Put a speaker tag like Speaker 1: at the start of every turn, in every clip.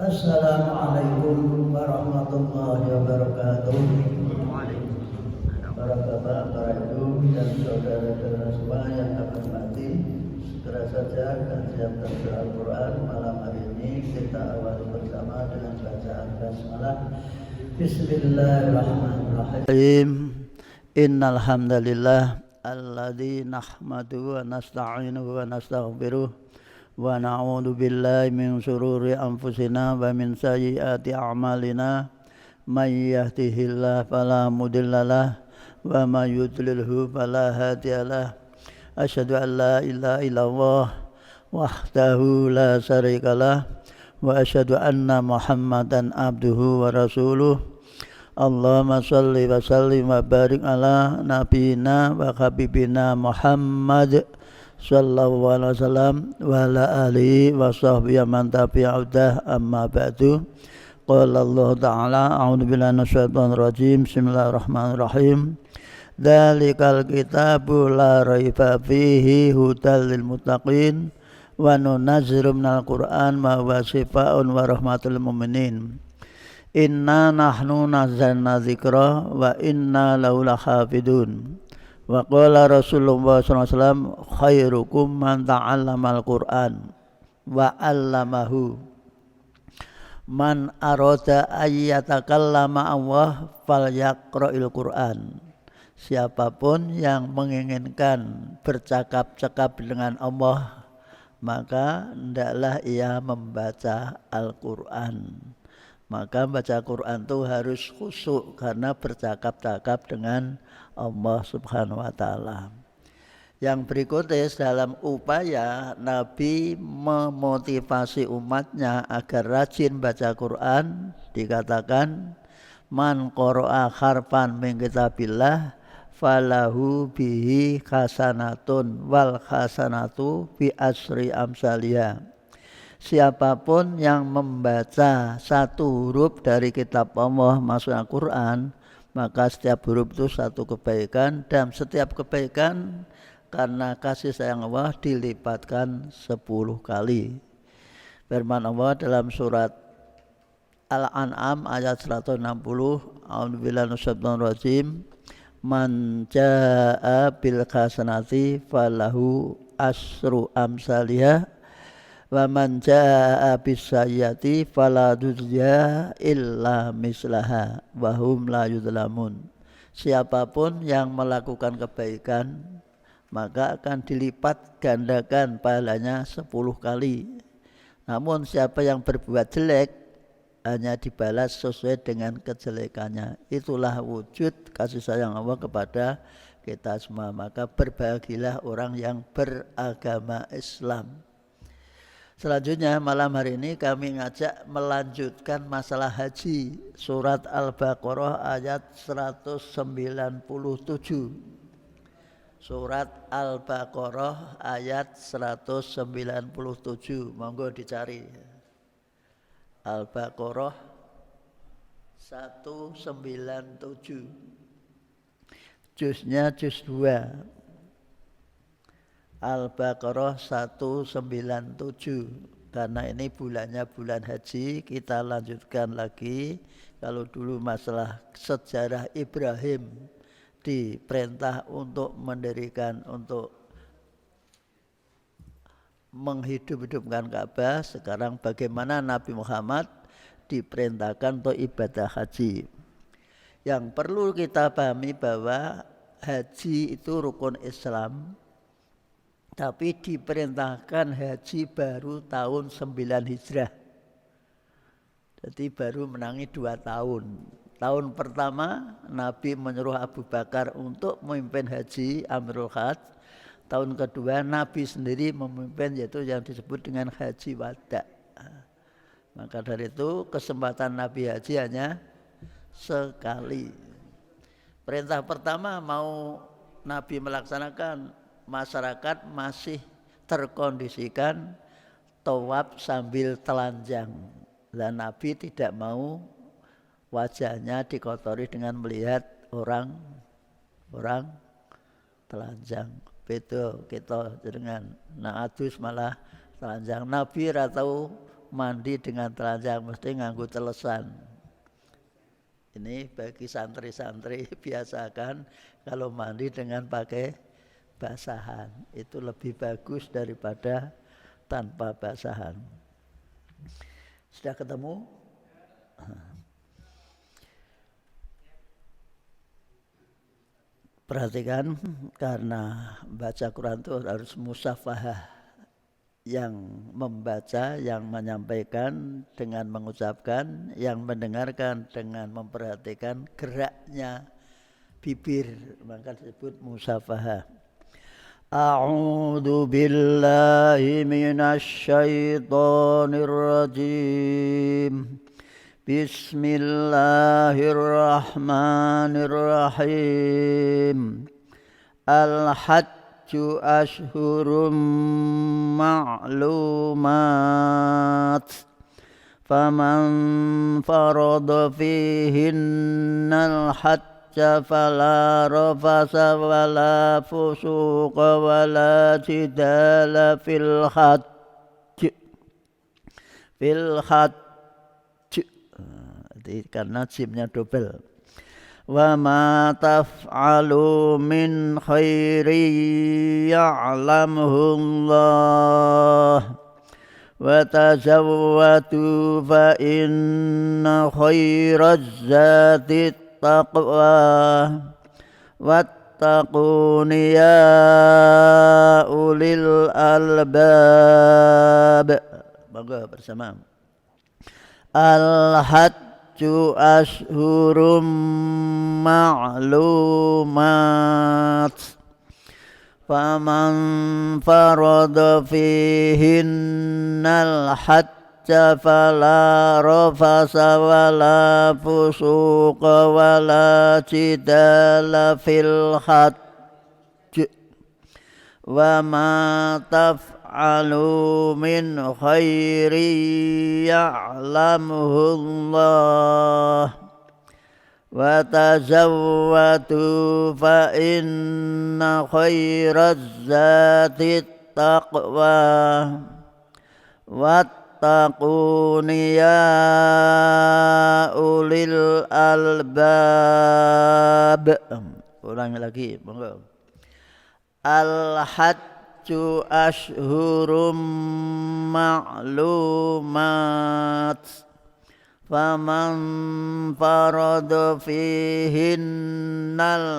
Speaker 1: Assalamualaikum warahmatullahi wabarakatuh. Para bapak, para ibu, dan saudara-saudara semua yang kami hormati, segera saja kajian tafsir Al-Quran malam hari ini kita awali bersama dengan bacaan basmalah. Bismillahirrahmanirrahim. Innal hamdalillah alladzi nahmaduhu wa nasta'inuhu wa nastaghfiruh wa na'udzu billahi min syururi anfusina wa min sayyiati a'malina may yahdihillahu fala mudhillalah wa may yudlilhu fala hadiyalah. Asyhadu an la ilaha illallah wahdahu la syarikalah wa asyhadu anna Muhammadan abduhu wa rasuluh. Allahumma shalli wa sallim wa barik ala nabiyyina wa habibina Muhammad sallallahu alaihi wasallam wa ala alihi wa sahbihi man tabi'ahu amma ba'du. Qala Allah ta'ala a'udzu billahi minasyaitonir rajim. Bismillahirrahmanirrahim. Dzalikal kitabu la raiba fihi hudal lil muttaqin wa nunazzilu minal qur'an ma huwa shifaa'un wa rahmatul mu'minin. Inna nahnu nazzalna dzikra wa inna lahu lahafidun. Wa qala Rasulullah sallallahu alaihi wasallam khairukum man ta'allamal Qur'an wa 'allamahu. Man arada ayyatakallama Allah falyaqra'il Qur'an. Siapapun yang menginginkan bercakap-cakap dengan Allah, maka hendaklah ia membaca Al-Qur'an. Maka baca Quran itu harus khusyuk karena bercakap-cakap dengan Allah Subhanahu wa taala. Yang berikutnya dalam upaya Nabi memotivasi umatnya agar rajin baca Quran, dikatakan man qara'a harfan min kitabillah falahu bihi hasanatun wal hasanatu bi asri amsaliyah. Siapapun yang membaca satu huruf dari kitab Allah, maksudnya Quran, maka setiap huruf itu satu kebaikan, dan setiap kebaikan karena kasih sayang Allah dilipatkan 10 kali. Firman Allah dalam surat Al-An'am ayat 160, A'udzubillahi minasyaitonir rajim. Man jaa'a bil hasanati falahu asru amsalihah wa man jaa'a bis-sayyi'ati fala tujza illa mislaha wa hum la yudlamun. Siapapun yang melakukan kebaikan maka akan dilipat gandakan pahalanya 10 kali. Namun siapa yang berbuat jelek hanya dibalas sesuai dengan kejelekannya. Itulah wujud kasih sayang Allah kepada kita semua. Maka berbahagialah orang yang beragama Islam. Selanjutnya malam hari ini kami ngajak melanjutkan masalah haji. Surat Al-Baqarah ayat 197. Surat Al-Baqarah ayat 197. Monggo dicari. Al-Baqarah 197. Juznya juz 2. Al-Baqarah 197. Karena ini bulannya bulan haji, kita lanjutkan lagi. Kalau dulu masalah sejarah Ibrahim diperintah untuk mendirikan, untuk menghidup-hidupkan Ka'bah. Sekarang bagaimana Nabi Muhammad diperintahkan untuk ibadah haji. Yang perlu kita pahami bahwa haji itu rukun Islam, tapi diperintahkan haji baru tahun 9 Hijrah. Jadi baru menangi 2 tahun. Tahun pertama Nabi menyuruh Abu Bakar untuk memimpin haji Amirul Hajj. Tahun kedua Nabi sendiri memimpin, yaitu yang disebut dengan haji wada. Maka dari itu kesempatan Nabi haji hanya sekali. Perintah pertama mau Nabi melaksanakan, masyarakat masih terkondisikan tawaf sambil telanjang. Dan Nabi tidak mau wajahnya dikotori dengan melihat orang telanjang. Beda kita dengan adus malah telanjang. Nabi ora tau mandi dengan telanjang, mesti nganggo telesan. Ini bagi santri-santri biasakan kalau mandi dengan pakai basahan. Itu lebih bagus daripada tanpa basahan. Sudah ketemu? Perhatikan, karena baca Quran itu harus musafahah. Yang membaca, yang menyampaikan dengan mengucapkan, yang mendengarkan dengan memperhatikan geraknya bibir, maka disebut musafahah. A'udzu billahi minasy syaithanir rajim. Bismillahirrahmanirrahim. Al-hajju ashhurum ma'lumat. Faman farada fihinnal hajja fala rafasa wala fusuqa wala jidala fil hajj. Karena jimnya double. Wa ma taf'alu min khairi ya'lamhu Allah wa tazawwadu fa inna khairaz zati taqwa wattaquni ya ulil albab. Bangga bersama. Al-hajju ashhurum ma'lumat. Faman farada fihinnal hajja fala rafasa wala fusuqa wala jidala fil hajj. Wa ma taf'alu min khairi ya'lamhu Allah wa tazawwadu fa inna khairaz zati taqwa wattaquni ya ulil albab. Ulangi lagi, monggo. Al-hajju ashhurum ma'lumat. Faman farada fihinnal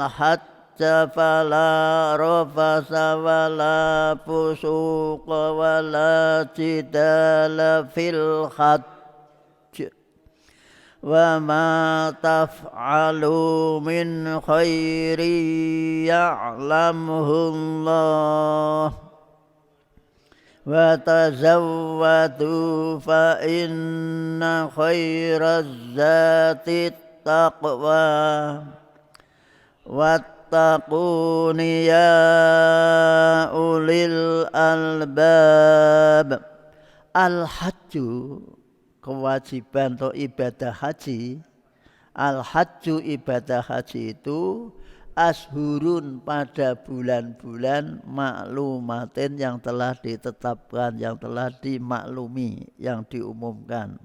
Speaker 1: hajja fala rafasa wala fusuqa wala jidala fil hajj. Wa ma taf'alu min khairi ya'lamhu Allah wa tazawwadu fa inna khairaz zati taqwa wattaquni ya ulil albab. Al-hajju, kewajiban atau ibadah haji. Al-hajju, ibadah haji itu ashurun, pada bulan-bulan maklumatin, yang telah ditetapkan, yang telah dimaklumi, yang diumumkan.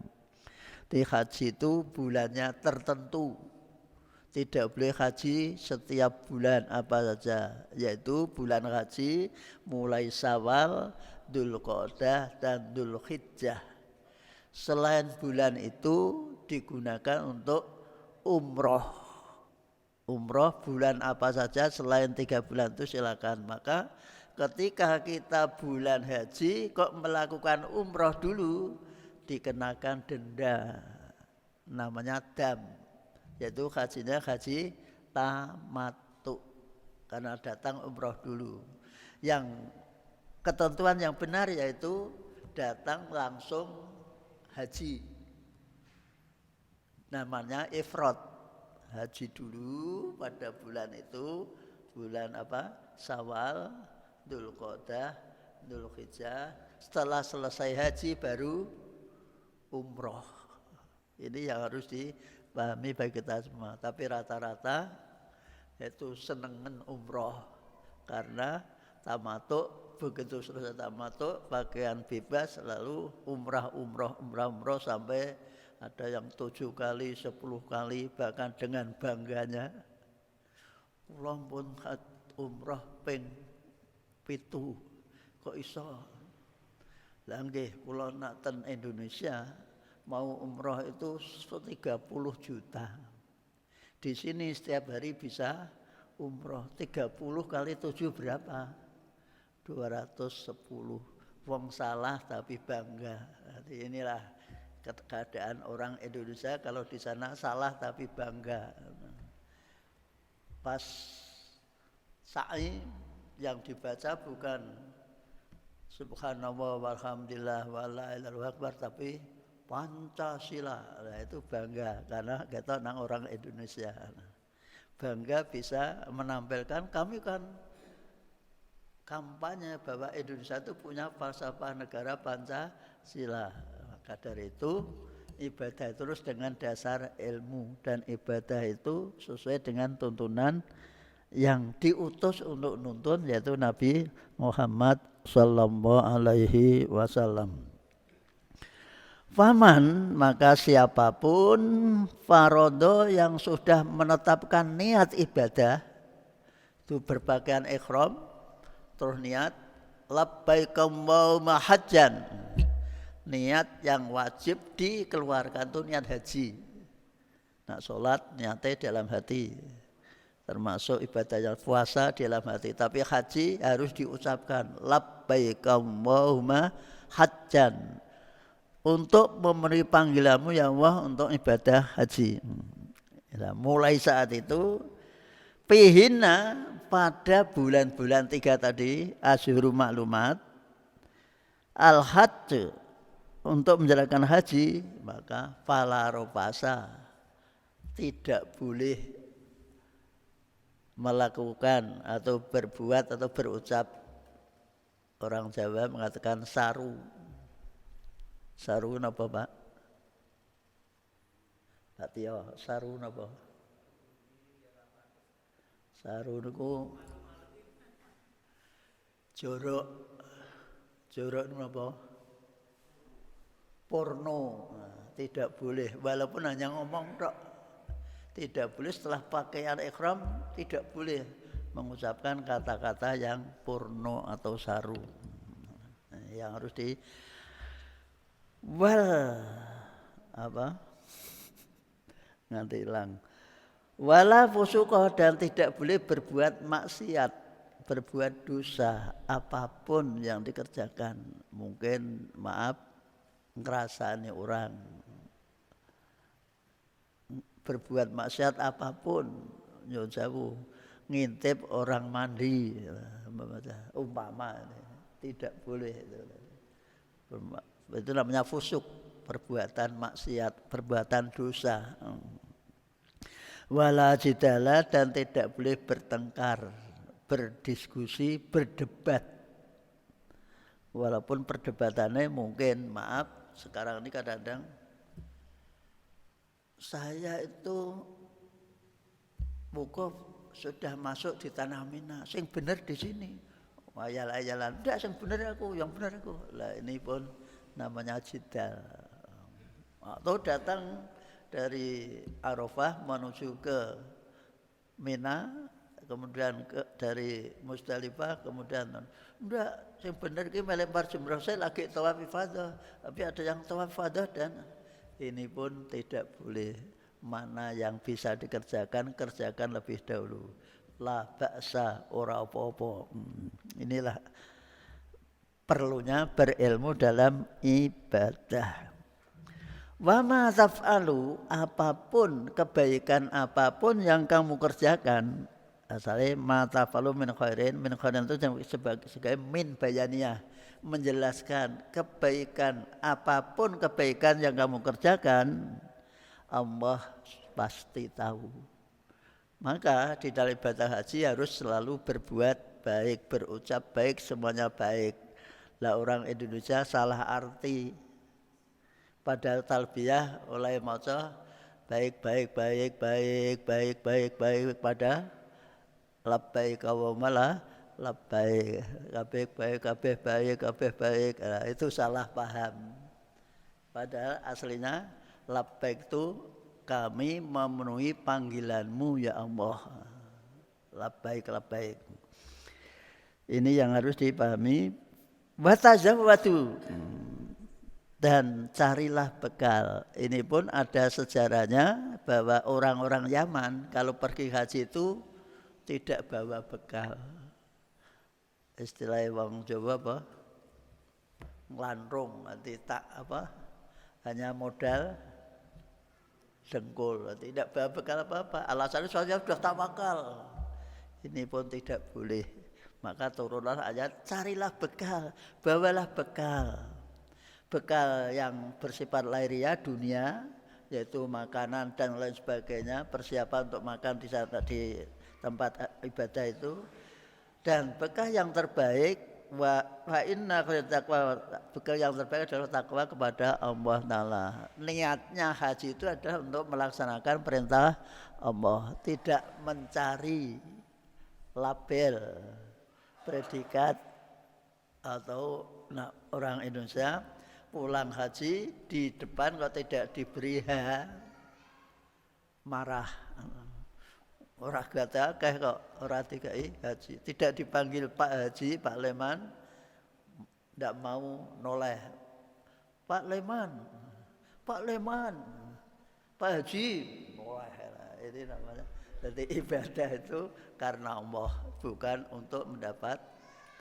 Speaker 1: Di haji itu bulannya tertentu, tidak boleh haji setiap bulan apa saja, yaitu bulan haji mulai Syawal, Dzulqa'dah dan Dzulhijjah. Selain bulan itu digunakan untuk umroh. Umroh bulan apa saja selain 3 bulan itu silakan. Maka ketika kita bulan haji kok melakukan umroh dulu, dikenakan denda, namanya dam, yaitu hajinya haji tamattu, karena datang umroh dulu. Yang ketentuan yang benar yaitu datang langsung haji, namanya ifrad. Haji dulu pada bulan itu, bulan apa? Syawal, Dzulqa'dah, Dzulhijjah. Setelah selesai haji baru umroh. Ini yang harus dipahami bagi kita semua. Tapi rata-rata itu senengan umroh, karena tamattu begitu selesai tamatuk pakaian bebas, lalu umrah sampai ada yang 7 kali, 10 kali, bahkan dengan bangganya. Kula pun umrah ping 7 kok iso. Lah nggih kula nak ten Indonesia mau umrah itu 30 juta. Di sini setiap hari bisa umrah 30 kali 7 berapa? 210. Wong salah tapi bangga. Jadi inilah keadaan orang Indonesia kalau di sana salah tapi bangga. Pas sa'i yang dibaca bukan subhanallah walhamdulillah wala ilaha illallah akbar tapi Pancasila. Nah, itu bangga karena kita nang orang Indonesia. Bangga bisa menampilkan kami kan kampanye bahwa Indonesia itu punya falsafah negara Pancasila. Maka dari itu ibadah terus dengan dasar ilmu dan ibadah itu sesuai dengan tuntunan yang diutus untuk nuntun yaitu Nabi Muhammad sallallahu alaihi wasallam. Faman maka siapapun farodo yang sudah menetapkan niat ibadah itu berpakaian ihram terus niat labbaik Allahumma hajjan, niat yang wajib dikeluarkan itu niat haji. Nak sholat niatnya dalam hati, termasuk ibadah yang puasa dalam hati. Tapi haji harus diucapkan labbaik Allahumma hajjan, untuk memenuhi panggilanmu ya Allah untuk ibadah haji. Mulai saat itu pihina pada bulan-bulan 3 tadi asyhurul maklumat al-hajj untuk menjalankan haji, maka fala rofasa, tidak boleh melakukan atau berbuat atau berucap, orang Jawa mengatakan saru. Saru napa Pak? Pak Tio, saru napa? Saru niku jorok. Jorok napa? Porno. Nah, tidak boleh walaupun hanya ngomong tok. Tidak boleh setelah pakaian ihram tidak boleh mengucapkan kata-kata yang porno atau saru. Nah, yang harus di nanti hilang. Wala fusuqah, dan tidak boleh berbuat maksiat, berbuat dosa apapun yang dikerjakan. Mungkin maaf ngerasani orang, berbuat maksiat apapun, nyun sewu, ngintip orang mandi, umpama tidak boleh itu namanya fusuk, perbuatan maksiat, perbuatan dosa. Wala jidala, dan tidak boleh bertengkar, berdiskusi, berdebat. Walaupun perdebatannya mungkin maaf sekarang ini kadang-kadang saya itu wukuf sudah masuk di tanah Mina, sing bener di sini. Ayal-ayalan, enggak sing bener aku, yang bener aku. Lah ini pun namanya jidal. Atau datang dari Arafah menuju ke Mina, kemudian dari Musdalifah, kemudian enggak, yang benar ki melempar jumrah, saya lagi tawaf ifadah, tapi ada yang tawaf ifadah, dan ini pun tidak boleh. Mana yang bisa dikerjakan, kerjakan lebih dahulu. La ba'sa, ora apa-apa. Inilah perlunya berilmu dalam ibadah. Wa ma taf'alu, apapun kebaikan apapun yang kamu kerjakan, asalnya ma taf'alu min khairin itu sebagai min bayaniyah, menjelaskan kebaikan apapun kebaikan yang kamu kerjakan, Allah pasti tahu. Maka di dalam ibadah haji harus selalu berbuat baik, berucap baik, semuanya baik. Lah orang Indonesia salah arti. Padahal talbiyah oleh maca baik pada labbaik Allahumma labbaik, kabeh baik. Nah, itu salah paham. Padahal aslinya labbaik itu kami memenuhi panggilanmu ya Allah. Labbaik. Ini yang harus dipahami. Watazawwadu, dan carilah bekal. Ini pun ada sejarahnya bahwa orang-orang Yaman kalau pergi haji itu tidak bawa bekal. Istilah wong Jawa apa? Nglanrung, nanti tak apa? Hanya modal dengkul, tidak bawa bekal apa-apa. Alasannya soalnya sudah tawakal. Ini pun tidak boleh. Maka turunlah ayat, carilah bekal, bawalah bekal. Bekal yang bersifat lahiriah dunia, yaitu makanan dan lain sebagainya, persiapan untuk makan di tempat ibadah itu. Dan bekal yang terbaik, bekal yang terbaik adalah takwa kepada Allah Ta'ala. Niatnya haji itu adalah untuk melaksanakan perintah Allah, tidak mencari label, predikat, atau orang Indonesia pulang haji di depan kalau tidak diberi marah. Orang kata kok orang dikai haji, tidak dipanggil Pak Haji, Pak Leman, tidak mau noleh. Pak Leman, Pak Haji, noleh. Ini namanya. Jadi ibadah itu karena Allah, bukan untuk mendapat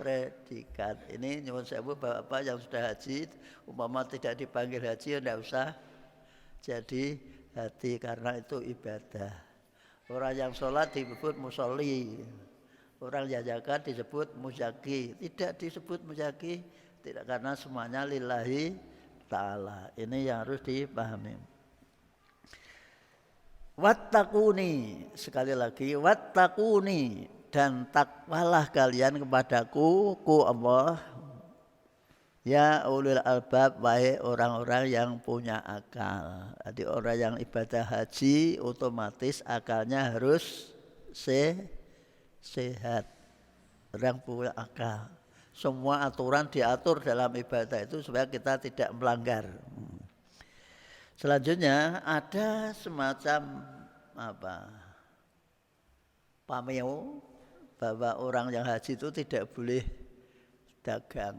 Speaker 1: predikat. Ini nyuwun sewu Bapak yang sudah haji, umpama tidak dipanggil haji tidak usah jadi hati, karena itu ibadah. Orang yang sholat disebut musolli, orang yang zakat disebut muzaki. Tidak disebut muzaki, tidak, karena semuanya lillahi ta'ala. Ini yang harus dipahami. Wattaquni, sekali lagi wattaquni, dan takwalah kalian kepadaku, ku Allah. Ya ulil albab, wahai orang-orang yang punya akal. Jadi orang yang ibadah haji otomatis akalnya harus sehat. Orang punya akal. Semua aturan diatur dalam ibadah itu supaya kita tidak melanggar. Selanjutnya ada semacam pameo bahwa orang yang haji itu tidak boleh dagang.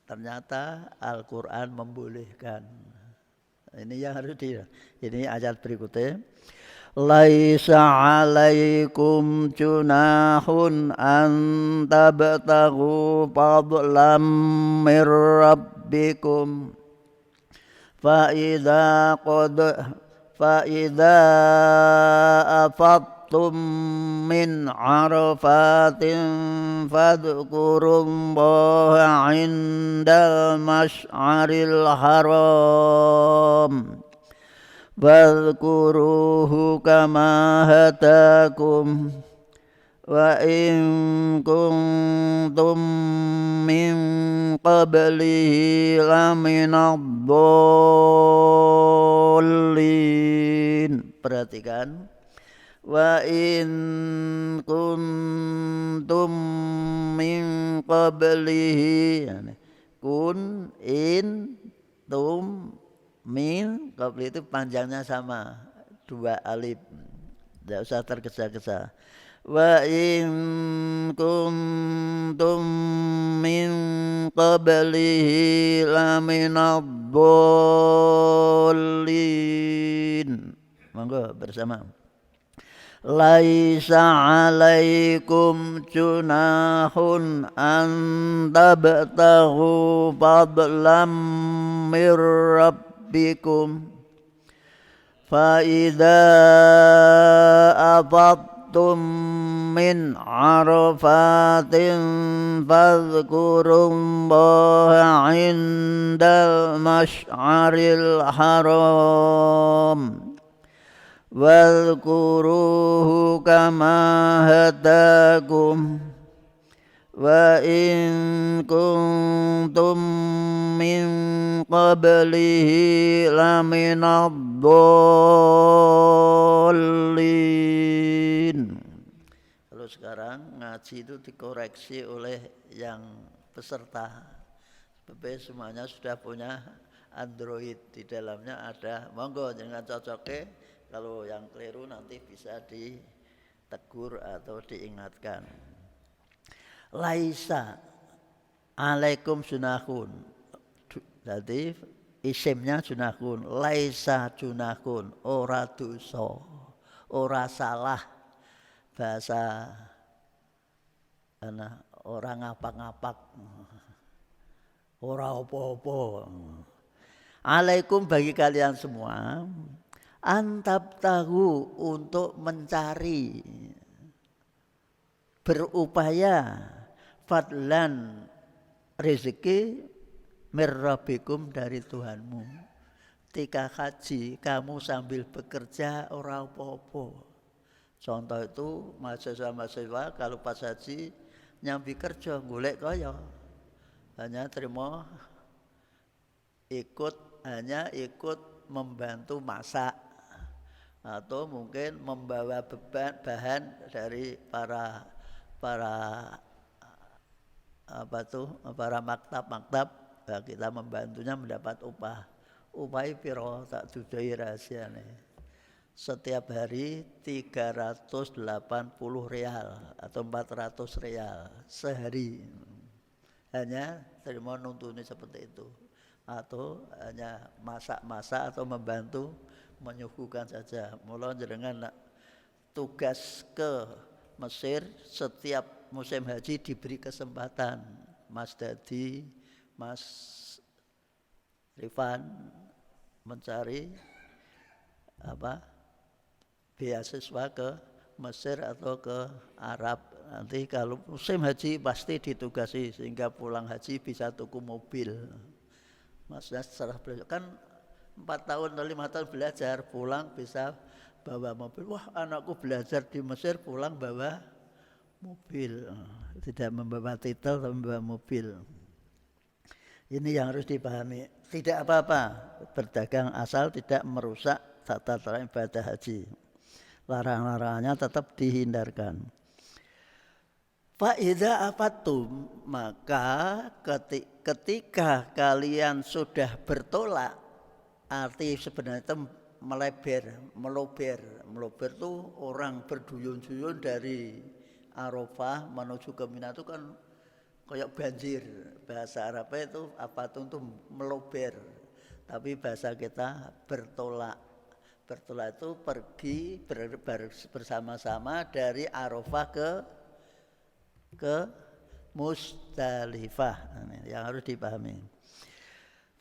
Speaker 1: Ternyata Al-Quran membolehkan. Ini yang harus ini ayat berikutnya. Laisa alaikum junahun an tabtaghu fadlam mir rabbikum fa idza afattum min arafatin fadhkurullaha indal masy'aril haram wadhkuruhu kama hadakum wa in kuntum min qablihi laminadhdallin. Perhatikan, wa in kuntum min qablihi, kun in tum min, qabli itu panjangnya sama, 2 alif, tidak usah tergesa-gesa. Wa in kuntum min qablihi laminadhdallin. Monggo bersama. Laisa alaikum junahun an tabtaghu fadlam mir rabbikum fa idza afattum min arafatin fadhkurullaha indal masy'aril haram wadhkuruhu kama hadakum wa in kuntum min qablihi laminadhdallin. Kalau sekarang ngaji itu dikoreksi oleh yang peserta. Sebab semuanya sudah punya Android, di dalamnya ada. Monggo jangan cocoknya, kalau yang keliru nanti bisa ditegur atau diingatkan. Laisa alaikum junahun. Jadi isimnya junahun. Laisa junahun, ora dosa, ora salah. Bahasa orang ngapak-ngapak, ora apa-apa. Alaikum bagi kalian semua, antab tahu untuk mencari, berupaya fadlan rezeki mirrabikum dari Tuhanmu. Ketika haji kamu sambil bekerja ora apa-apa. Contoh itu mahasiswa-mahasiswa kalau pas haji nyambi kerja golek kaya hanya terima hanya ikut membantu masak atau mungkin membawa bahan dari para maktab, kita membantunya mendapat upah piro tak dudai rahasia nih. Setiap hari 380 real atau 400 real sehari, hanya terima nuntuni seperti itu, atau hanya masak-masak atau membantu menyuguhkan saja. Mula jenengan tugas ke Mesir setiap musim haji diberi kesempatan, Mas Dadi, Mas Rifan mencari beasiswa ke Mesir atau ke Arab. Nanti kalau musim haji pasti ditugasi sehingga pulang haji bisa tuku mobil. Maksudnya setelah belajar kan 4 tahun atau 5 tahun belajar, pulang bisa bawa mobil. Wah, anakku belajar di Mesir pulang bawa mobil, tidak membawa titel tapi membawa mobil. Ini yang harus dipahami. Tidak apa-apa berdagang asal tidak merusak tata cara ibadah haji. Larang-larangannya tetap dihindarkan. Fa'idha afatum, maka ketika kalian sudah bertolak, arti sebenarnya itu melober itu orang berduyun-duyun dari Arafah menuju ke Mina itu kan kayak banjir. Bahasa Arabnya itu afatum itu melober, tapi bahasa kita bertolak. Bertolak itu pergi bersama-sama dari Arafah ke Musdalifah. Ini yang harus dipahami.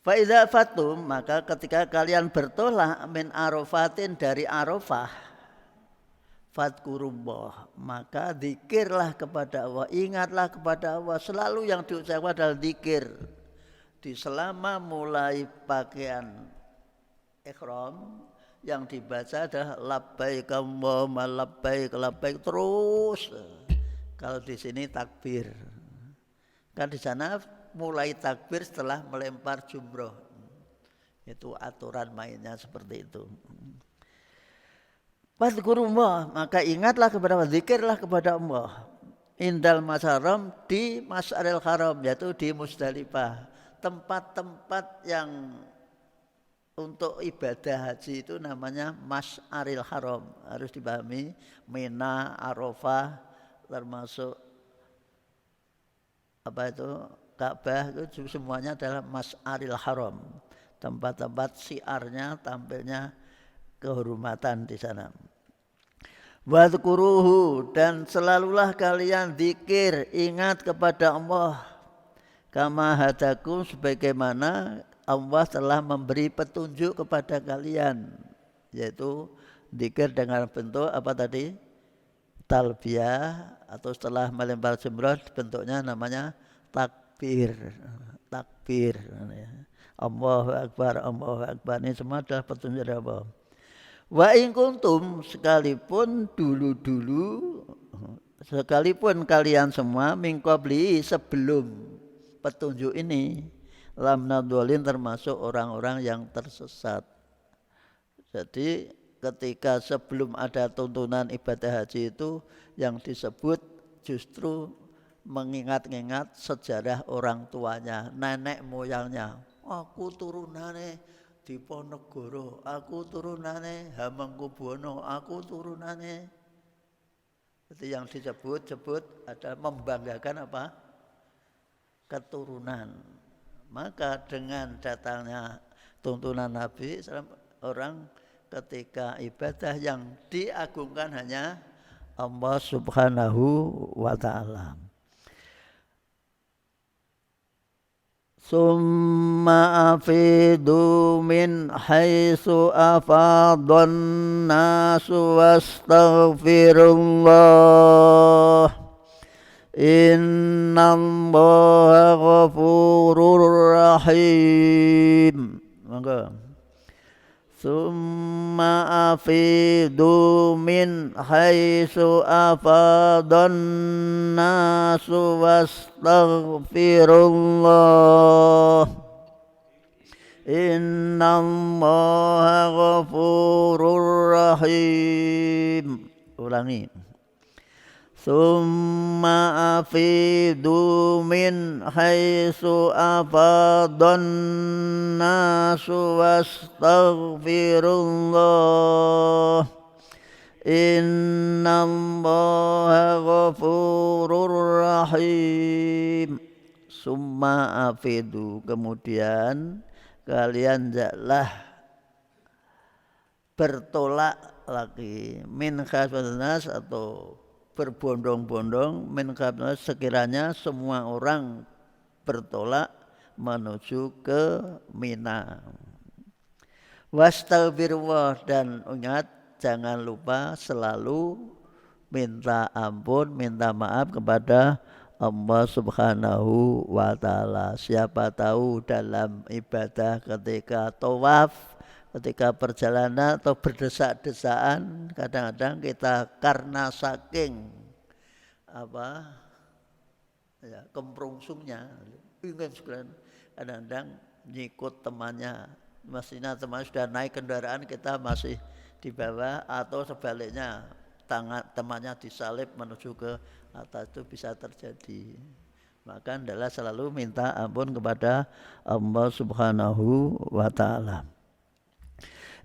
Speaker 1: Fa idza fatum, maka ketika kalian bertolak min Arafatin dari Arafah, fadkurullah, maka zikirlah kepada Allah, ingatlah kepada Allah. Selalu yang diucapkan adalah zikir. Di selama mulai pakaian ihram, yang dibaca adalah labbaik Allahumma labbaik terus. Kalau di sini takbir. Kan di sana mulai takbir setelah melempar jumroh. Itu aturan mainnya seperti itu. Fadhkurullah, maka ingatlah kepada Allah, zikirlah kepada Allah. Indal Masharam, di Masyaril Haram, yaitu di Musdalifah. Tempat-tempat yang untuk ibadah haji itu namanya Masyaril Haram. Harus dipahami, Mina, Arafah, termasuk Ka'bah, itu semuanya adalah Masyaril Haram. Tempat-tempat siarnya, tampilnya kehormatan di sana. Wadhkuruhu, dan selalulah kalian zikir, ingat kepada Allah. Kama hadakum, sebagaimana Allah telah memberi petunjuk kepada kalian, yaitu zikir dengan bentuk apa tadi? Talbiyah, atau setelah melempar jumrah bentuknya namanya takbir. Takbir. Allahu Akbar, Allahu Akbar. Ini semua adalah petunjuk dari Allah. Wa in kuntum, sekalipun dulu-dulu, sekalipun kalian semua min qabli, sebelum petunjuk ini, lam nadhalin, termasuk orang-orang yang tersesat. Jadi ketika sebelum ada tuntunan ibadah haji itu yang disebut justru mengingat-ingat sejarah orang tuanya, nenek moyangnya. Aku turunane Diponegoro, aku turunane Hamengkubuwono, aku turunane. Itu yang disebut ada membanggakan apa? Keturunan. Maka dengan datangnya tuntunan Nabi, orang ketika ibadah yang diagungkan hanya Allah Subhanahu wa ta'ala. Summa afidu min haitsu afadhan nasu wastaghfirullah innallaha ghafurur rahim. Monggo. Summa afidu min haitsu afadhan nasu wastaghfirullah innallaha ghafurur rahim. Ulangi. Summa afidu min haitsu afadhan nasu wastaghfirullah innallaha ghafurur rahim. Summa afidu, kemudian kalian hendaklah bertolak lagi min khasbanas atau berbondong-bondong min khasbanas, sekiranya semua orang bertolak menuju ke Mina. Wastaghfirullah, dan ingat jangan lupa selalu minta ampun, minta maaf kepada Allah Subhanahu wa ta'ala. Siapa tahu dalam ibadah ketika tawaf, ketika perjalanan atau berdesak-desaan, kadang-kadang kita karena saking kemprungsungnya ingin sekalian kadang-kadang nyikut temannya, mestinya teman sudah naik kendaraan, kita masih di bawah, atau sebaliknya temannya disalib menuju ke atas, itu bisa terjadi. Maka adalah selalu minta ampun kepada Allah Subhanahu wa ta'ala.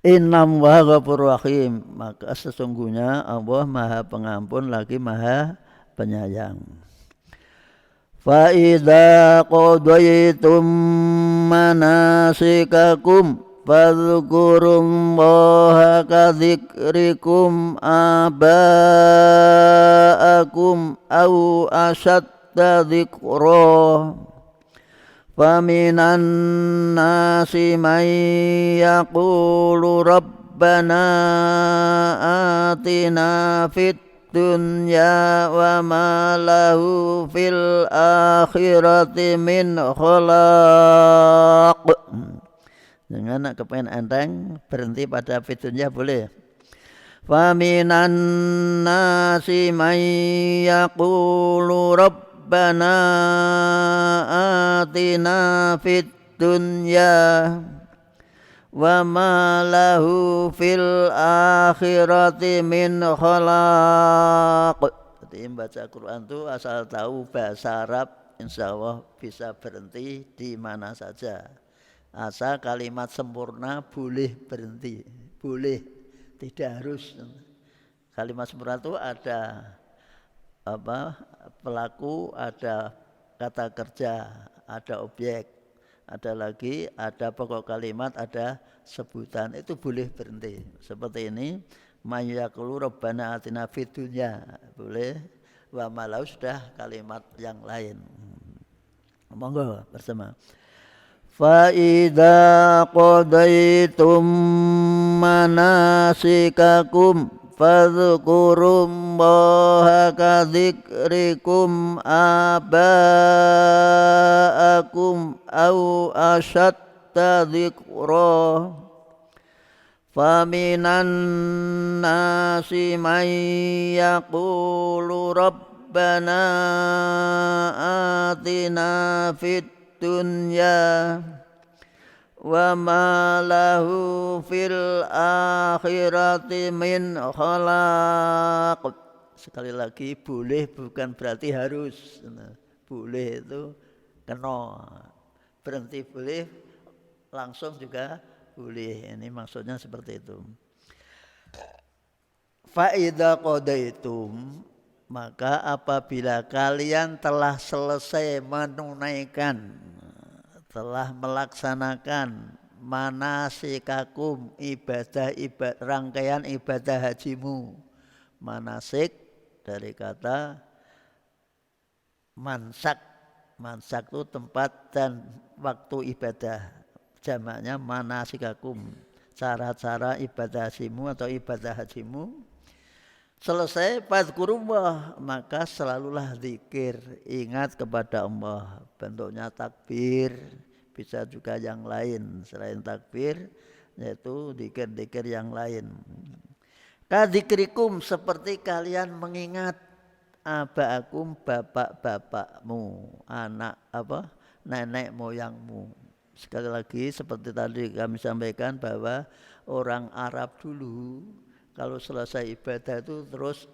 Speaker 1: Innallaha ghafurur rahim, maka sesungguhnya Allah Maha Pengampun lagi Maha Penyayang. Fa idza qadaytum manasikakum fadhkurullaha kadzikrikum aba'akum aw ashadda dzikra. Faminan nasi man yaqulu rabbana atina fid dunya wa ma lahu fil akhirati min khalaq. Jangan kepengen enteng berhenti pada fid dunya boleh. Faminan nasi man yaqulu rabbana atina fid dunya wa ma lahu fil akhirati min khalaq. Jadi membaca Quran itu asal tahu bahasa Arab, insya Allah bisa berhenti di mana saja. Asal kalimat sempurna boleh berhenti, boleh, tidak harus. Kalimat sempurna itu ada pelaku, ada kata kerja, ada objek, ada lagi, ada pokok kalimat, ada sebutan, itu boleh berhenti. Seperti ini, mayyaqulu rabbana atina fid dunya, boleh, wa malau sudah kalimat yang lain. Monggo bersama. Fa idza qadaytum manasikakum fadhkurullaha kadzikrikum aba'akum aw ashadda dzikra. Faminan nasi man yaqulu rabbana atina fid dunya wa ma lahu fil akhirati min khalaq. Sekali lagi, boleh bukan berarti harus. Boleh itu kena, berhenti boleh, langsung juga boleh. Ini maksudnya seperti itu. Fa idza qadaitum, maka apabila kalian telah selesai menunaikan, telah melaksanakan manasikakum, rangkaian ibadah hajimu. Manasik dari kata mansak. Mansak itu tempat dan waktu ibadah. Jamaknya manasikakum, cara-cara ibadah hajimu atau ibadah hajimu. Selesai fadzkurullah, maka selalulah zikir, ingat kepada Allah. Bentuknya takbir, bisa juga yang lain selain takbir, yaitu zikir-zikir yang lain. Kadzikrikum, seperti kalian mengingat abaakum, bapak-bapakmu, anak nenek moyangmu. Sekali lagi seperti tadi kami sampaikan bahwa orang Arab dulu kalau selesai ibadah itu terus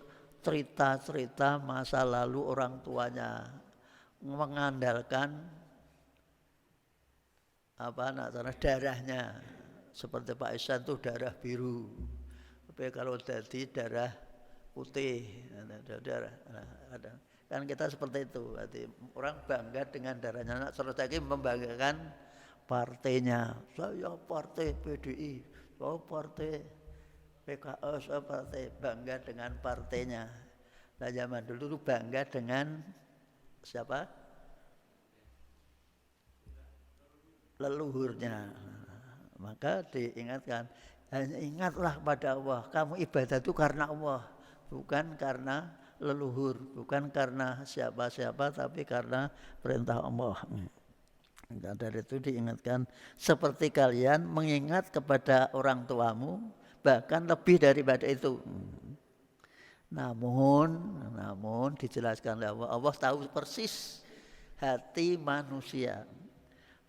Speaker 1: cerita-cerita masa lalu orang tuanya, mengandalkan darahnya. Seperti Pak Ihsan itu darah biru, tapi kalau jadi darah putih, ada. Kan kita seperti itu. Jadi orang bangga dengan darahnya. Terus lagi membanggakan partainya. Saya partai PDI, saya partai PKS, saya partai, bangga dengan partainya. Nah, zaman dulu bangga dengan siapa? Leluhurnya. Maka diingatkan, hanya ingatlah pada Allah. Kamu ibadah itu karena Allah, bukan karena leluhur, bukan karena siapa-siapa, tapi karena perintah Allah. Dan dari itu diingatkan, seperti kalian mengingat kepada orang tuamu, bahkan lebih daripada itu. Namun dijelaskan oleh Allah, Allah tahu persis hati manusia.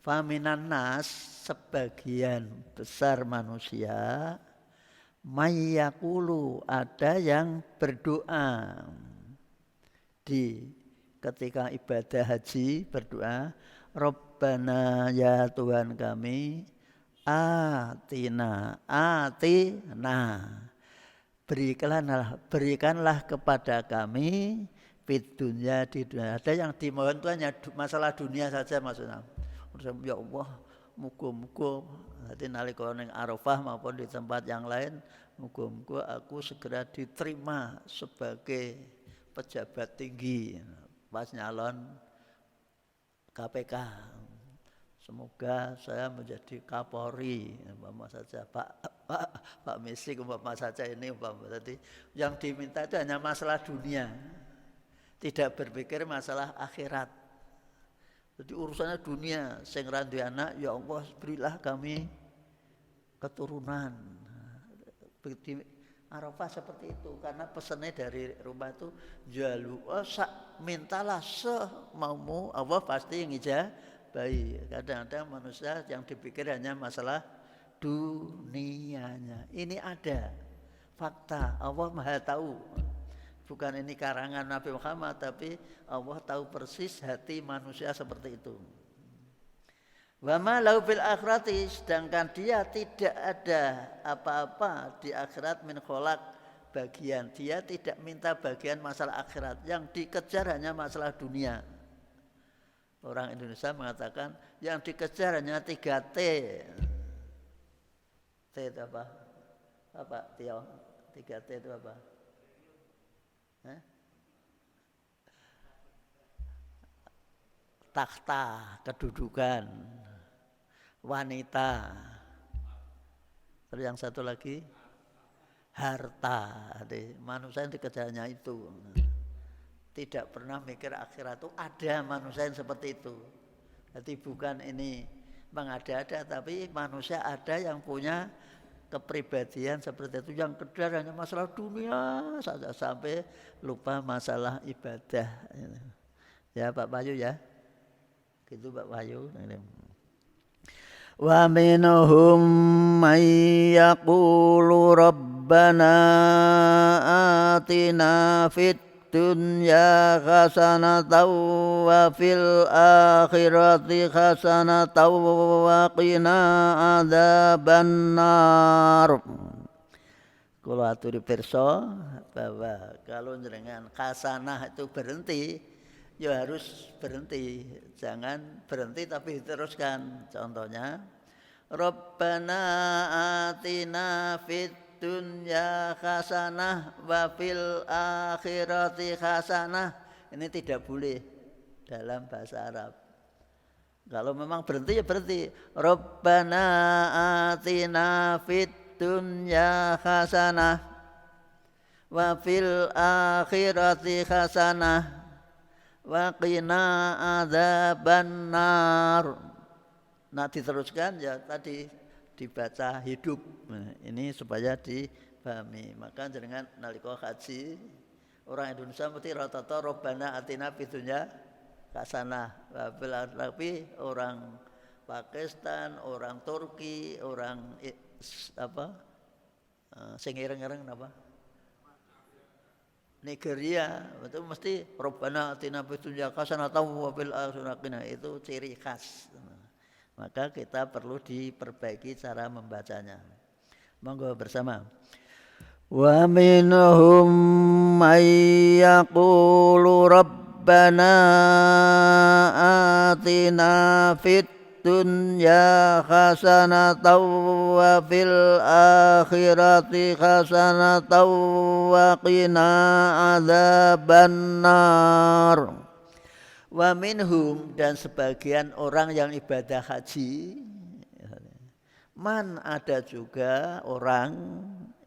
Speaker 1: Faminan nas, sebagian besar manusia, mayyakulu, ada yang berdoa di ketika ibadah haji, berdoa, Rabbana, ya Tuhan kami, atina, berikanlah kepada kami fid dunya, di dunia. Ada yang dimohon itu hanya masalah dunia saja maksudnya. Ya Allah, muga-muga nanti nalika ning Arafah maupun di tempat yang lain, muga-muga aku segera diterima sebagai pejabat tinggi pas nyalon KPK. Semoga saya menjadi Kapolri, umpama saja Pak Misik, umpama saja ini, umpama tadi yang diminta itu hanya masalah dunia, tidak berpikir masalah akhirat. Jadi urusannya dunia, sing randu anak, ya Allah berilah kami keturunan. Di Arafah seperti itu, karena pesannya dari rumah itu mintalah semaumu, Allah pasti ngijabahi. Kadang-kadang manusia yang dipikir hanya masalah dunianya. Ini ada fakta, Allah Maha tahu. Bukan ini karangan Nabi Muhammad, tapi Allah tahu persis hati manusia seperti itu. Wa ma lahu fil akhirati, sedangkan dia tidak ada apa-apa di akhirat min kholaq, bagian. Dia tidak minta bagian masalah akhirat, yang dikejar hanya masalah dunia. Orang Indonesia mengatakan yang dikejar hanya 3T. T itu apa? Apa Tio? 3T itu apa? Takhta, kedudukan, wanita, terus yang satu lagi harta. Jadi manusia yang dikejarnya itu, tidak pernah mikir akhirat. Itu ada manusia yang seperti itu. Jadi bukan ini mengada-ada, tapi manusia ada yang punya kepribadian seperti itu, yang kejar hanya masalah dunia saja sampai lupa masalah ibadah. Ya Pak Bayu ya, gitu Pak Bayu. Wa minhum may yaqulu rabbana atina fid dunya hasanatan wa fil akhirati hasanatan wa qina adzabannar. Kula aturi pirsa bahwa kalau jenengan hasanah itu berhenti, ya harus berhenti. Jangan berhenti tapi diteruskan. Contohnya, Rabbana atina fid dunya hasanah wa fil akhirati hasanah. Ini tidak boleh dalam bahasa Arab. Kalau memang berhenti ya berhenti. Rabbana atina fid dunya hasanah wa fil akhirati hasanah wa qina adzabannar. Nah diteruskan ya tadi dibaca hidup. Nah, ini supaya dipahami. Maka jenengan nalika haji orang Indonesia mesti rata-rata Rabbana atina fid dunya hasanah. Tapi orang Pakistan, orang Turki, orang sing ireng-ireng napa? Nigeria itu mesti Rabbana atina fid dunya hasanatan wa fil akhirati hasanah. Itu ciri khas. Maka kita perlu diperbaiki cara membacanya. Monggo bersama. Wa minhum may yaqulu rabbana atina fid dunya hasanatan wa fil akhirati hasanatan wa qina adzabannar. Wa minhum, dan sebagian orang yang ibadah haji, man ada juga orang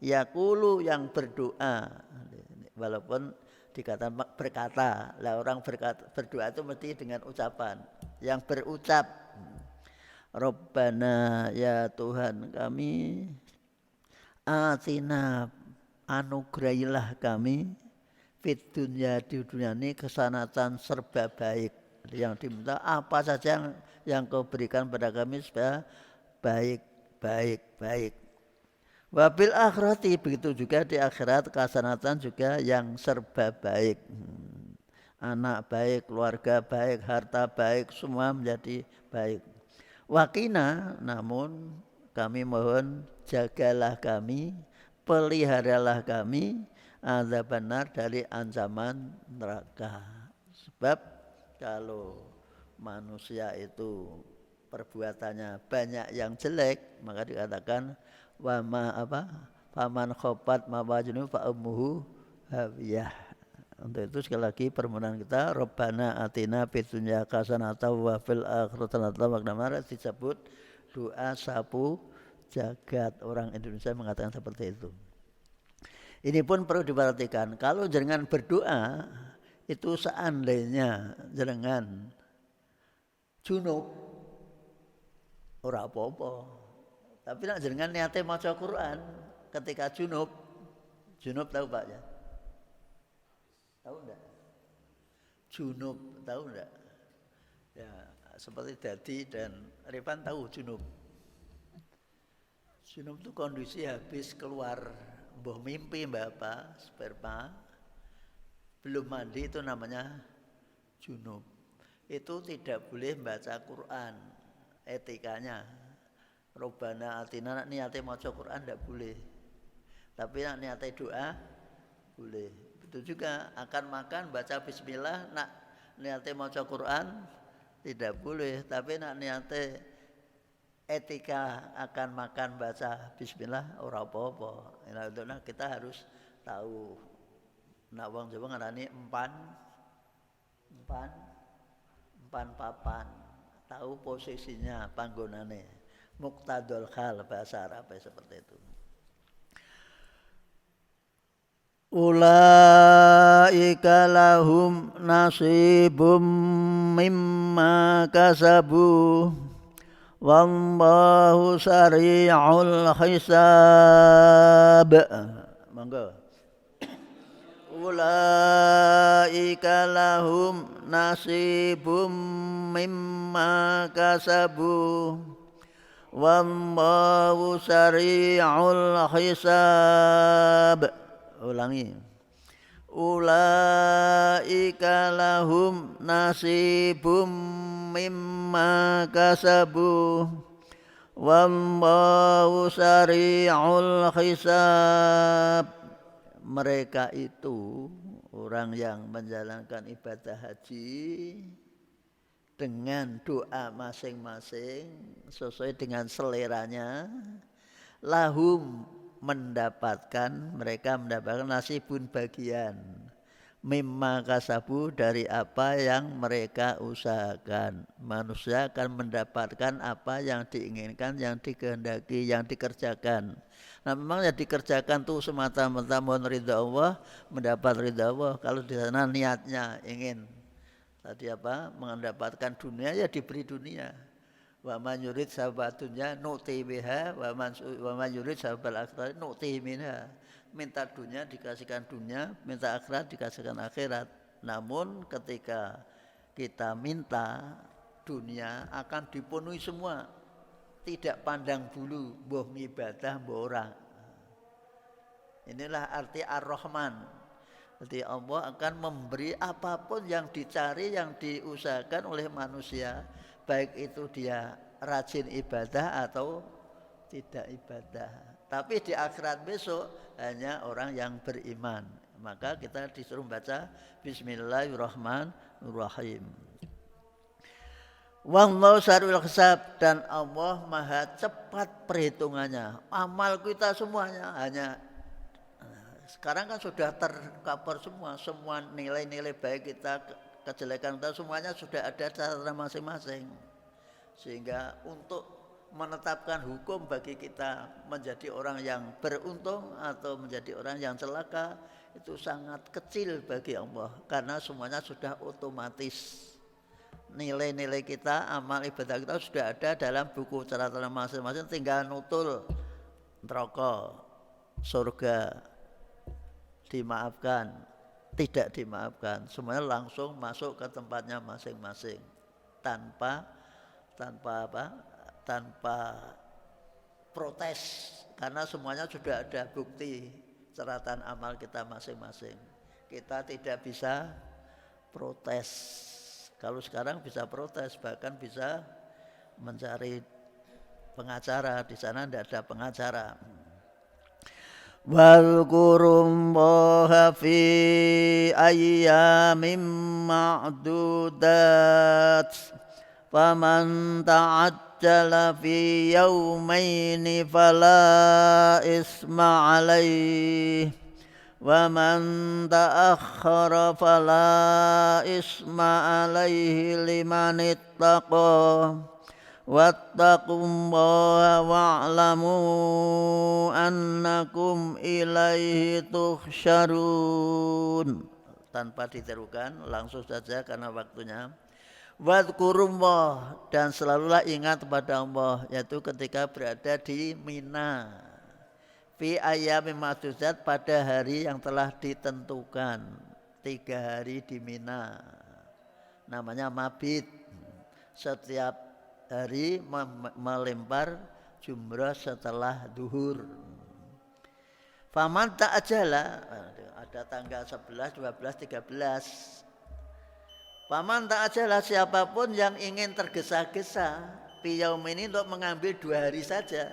Speaker 1: yaqulu yang berdoa, walaupun dikatakan berkata. Lah orang berdoa itu mesti dengan ucapan, yang berucap Rabbana, ya Tuhan kami, atina, anugerahilah kami, fit dunya, di dunia ini kesanatan serba baik. Yang diminta apa saja yang kau berikan pada kami supaya baik. Wabil akhirati, begitu juga di akhirat kesanatan juga yang serba baik. Anak baik, keluarga baik, harta baik, semua menjadi baik. Wakina, namun kami mohon jagalah kami, peliharalah kami adzabannar, dari ancaman neraka. Sebab kalau manusia itu perbuatannya banyak yang jelek, maka dikatakan faman khofat mawazinu fa ummuhu hawiyah. Untuk itu sekali lagi permohonan kita, Rabbana atina fid dunya hasanatan wa fil akhirati hasanatan wa qina adzabannar, disebut doa sapu jagat. Orang Indonesia mengatakan seperti itu. Ini pun perlu diperhatikan. Kalau jenengan berdoa itu seandainya jenengan junub, ora apa-apa. Tapi nek jenengan niate maca Quran ketika junub tahu Pak ya? Tahu enggak? Junub tahu enggak? Ya, seperti Dadi dan Rifan tahu junub. Junub itu kondisi habis keluar mbuh mimpi Bapak, sperma, belum mandi, itu namanya junub. Itu tidak boleh baca Quran, etikanya. Robbana atina, niate maca Quran tidak boleh. Tapi nak niate doa boleh. Itu juga akan makan baca bismillah, nak niate maca Quran tidak boleh. Tapi nak niate etika akan makan baca bismillah ora apa-apa. Nah, kita harus tahu. Nak wong Jawa ngarani empan papan. Tahu posisinya, panggonane. Muqtadul hal bahasa Arab seperti itu. Ulaika lahum nasibum mimma kasabu wallahu sari'ul hisab. Monggo. Ulaika lahum nasibum mimma kasabu wallahu sari'ul hisab. Ulangi. Ulaika lahum nasibum mimma kasabu wallahu sari'ul hisab. Mereka itu orang yang menjalankan ibadah haji dengan doa masing-masing sesuai dengan seleranya, lahum mereka mendapatkan nasibun bagian mimma kasabu dari apa yang mereka usahakan. Manusia akan mendapatkan apa yang diinginkan, yang dikehendaki, yang dikerjakan. Nah memang yang dikerjakan tuh semata-mata mohon ridha Allah, mendapat ridha Allah. Kalau di sana niatnya ingin tadi mendapatkan dunia, ya diberi dunia. Wa man yurid sahabat dunya nu'ti biha wa man yurid sahabat akhirat nu'ti minha. Minta dunia dikasihkan dunia, minta akhirat dikasihkan akhirat. Namun ketika kita minta dunia akan dipenuhi semua, tidak pandang bulu mbuh ibadah mbuh ora. Inilah arti Ar-Rahman. Jadi Allah akan memberi apapun yang dicari, yang diusahakan oleh manusia, baik itu dia rajin ibadah atau tidak ibadah. Tapi di akhirat besok hanya orang yang beriman. Maka kita disuruh baca Bismillahirrahmanirrahim. Wallahu sari'ul hisab, dan Allah maha cepat perhitungannya. Amal kita semuanya hanya sekarang kan sudah tercover semua nilai-nilai baik kita, kejelekan kita semuanya sudah ada catatan masing-masing. Sehingga untuk menetapkan hukum bagi kita menjadi orang yang beruntung atau menjadi orang yang celaka itu sangat kecil bagi Allah, karena semuanya sudah otomatis. Nilai-nilai kita, amal ibadah kita sudah ada dalam buku catatan masing-masing, tinggal nutul neraka, surga, dimaafkan, tidak dimaafkan, semuanya langsung masuk ke tempatnya masing-masing tanpa protes, karena semuanya sudah ada bukti catatan amal kita masing-masing. Kita tidak bisa protes. Kalau sekarang bisa protes, bahkan bisa mencari pengacara. Di sana tidak ada pengacara. Wadhkurullaha fi ayyamin ma'dudat faman ta'ajjala fi yawmaini fala isma alaih wa man ta'akhkhara fala isma alaihi liman ittaqa wattaqullaha wa'lamu annakum ilaihi tuhsyarun. Tanpa diterukan, langsung saja karena waktunya. Wadhkurullah, dan selalulah ingat kepada Allah, yaitu ketika berada di Mina. Fi ayyamin ma'dudat, pada hari yang telah ditentukan. 3 hari di Mina, namanya mabit. Setiap hari melempar jumrah setelah duhur. Faman ta'ajala, ada tanggal 11, 12, 13. Faman ta'ajala, siapapun yang ingin tergesa-gesa fi yaum ini untuk mengambil 2 hari saja,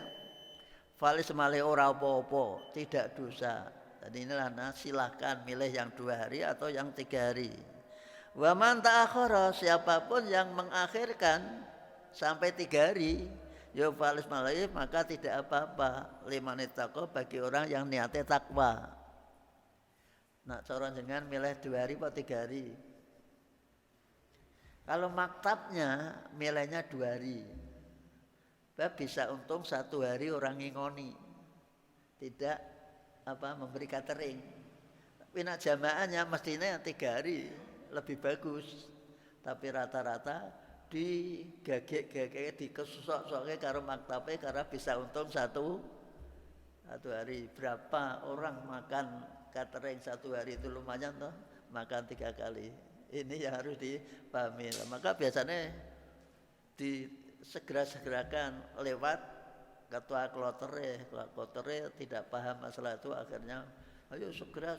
Speaker 1: falis malih ora apa-apa, tidak dosa. Jadi inilah, silahkan milih yang 2 hari atau yang 3 hari. Wa man ta'akhkhara, siapapun yang mengakhirkan sampai 3 hari, ya falis malih, maka tidak apa-apa, liman ittaqa, bagi orang yang niatnya takwa. Nah, cara jenengan milih 2 hari atau 3 hari? Kalau maktabnya milihnya 2 hari, bisa untung 1 hari orang ngingoni, tidak memberi catering. Tapi nak jamaahnya mestinya 3 hari lebih bagus. Tapi rata-rata digagek-gagek, dikesusok-soknya karo maktabnya, karena bisa untung 1 hari. Berapa orang makan catering 1 hari itu lumayan toh, makan 3 kali. Ini yang harus dipahami. Maka biasanya segera-segerakan lewat ketua klotere tidak paham masalah itu, akhirnya ayo segera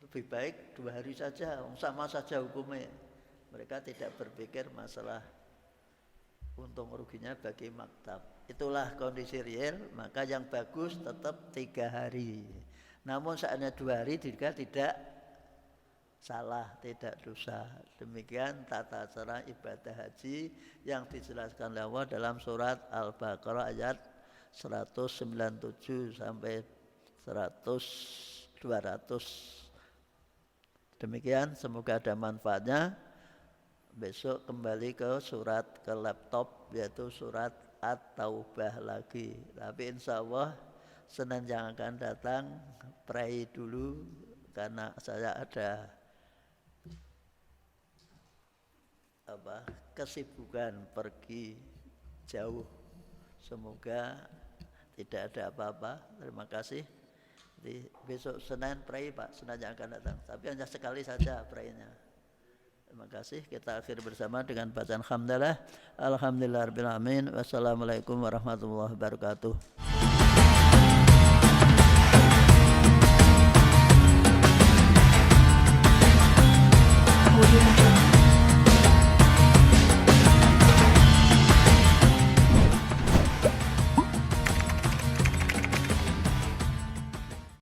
Speaker 1: lebih baik 2 hari saja, sama saja hukumnya. Mereka tidak berpikir masalah untung ruginya bagi maktab. Itulah kondisi real. Maka yang bagus tetap 3 hari. Namun seandainya 2 hari juga tidak salah, tidak dosa. Demikian tata cara ibadah haji yang dijelaskan Allah dalam surat Al-Baqarah ayat 197 sampai 200. Demikian, semoga ada manfaatnya. Besok kembali ke laptop, yaitu surat At-Taubah lagi. Tapi insya Allah Senin yang akan datang pray dulu, karena saya ada kesibukan pergi jauh. Semoga tidak ada apa-apa. Terima kasih. Jadi besok Senin pray Pak, Senin yang akan datang. Tapi hanya sekali saja praynya. Terima kasih. Kita akhir bersama dengan bacaan hamdalah. Alhamdulillahirabbil alamin. Wassalamualaikum warahmatullahi wabarakatuh.